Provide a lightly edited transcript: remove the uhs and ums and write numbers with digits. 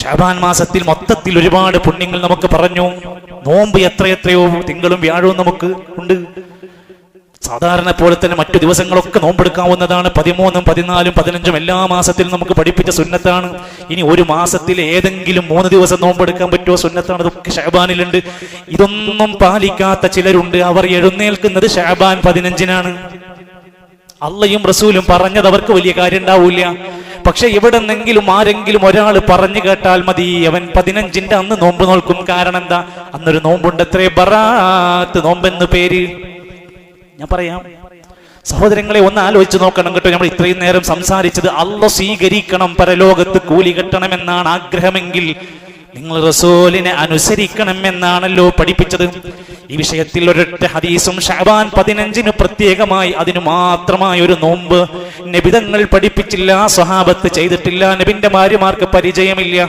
ശഅബാൻ മാസത്തിൽ മൊത്തത്തിൽ ഒരുപാട് പുണ്യങ്ങൾ നമുക്ക് പറഞ്ഞു. നോമ്പ് എത്രയെത്രയോ തിങ്കളും വ്യാഴവും നമുക്ക് ഉണ്ട്. സാധാരണ പോലെ തന്നെ മറ്റു ദിവസങ്ങളൊക്കെ നോമ്പെടുക്കാവുന്നതാണ്. 13, 14, 15 എല്ലാ മാസത്തിലും നമുക്ക് പഠിപ്പിച്ച സുന്നത്താണ്. ഇനി ഒരു മാസത്തിൽ ഏതെങ്കിലും 3 ദിവസം നോമ്പെടുക്കാൻ പറ്റുമോ? സുന്നത്താണ്. അതൊക്കെ ശഅബാനിലുണ്ട്. ഇതൊന്നും പാലിക്കാത്ത ചിലരുണ്ട്. അവർ എഴുന്നേൽക്കുന്നത് ശഅബാൻ 15-നാണ്. അള്ളയും റസൂലും പറഞ്ഞത് അവർക്ക് വലിയ കാര്യം ഉണ്ടാവൂല. പക്ഷെ എവിടെന്നെങ്കിലും ആരെങ്കിലും ഒരാൾ പറഞ്ഞു കേട്ടാൽ മതി, അവൻ 15-ന്റെ അന്ന് നോമ്പ് നോൽക്കും. കാരണം എന്താ? അന്നൊരു നോമ്പുണ്ട്, എത്രേ ബറാത്ത് നോമ്പെന്ന് പേര്. ഞാൻ പറയാം സഹോദരങ്ങളെ, ഒന്ന് ആലോചിച്ച് നോക്കണം കേട്ടോ. നമ്മൾ ഇത്രയും നേരം സംസാരിച്ചത് അല്ലാഹ് സ്വീകരിക്കണം, പരലോകത്ത് കൂലി കിട്ടണമെന്നാണ് ആഗ്രഹമെങ്കിൽ നിങ്ങൾ റസൂലിനെ അനുസരിക്കണം എന്നാണല്ലോ പഠിപ്പിച്ചത്. ഈ വിഷയത്തിൽ ഒരൊറ്റ ഹദീസും ശഅബാൻ 15-ന് പ്രത്യേകമായി അതിനു മാത്രമായി ഒരു നോമ്പ് നബി തങ്ങൾ പഠിപ്പിച്ചില്ല, സ്വഹാബത്ത് ചെയ്തിട്ടില്ല, നബിന്റെ ഭാര്യമാർക്ക് പരിചയമില്ല.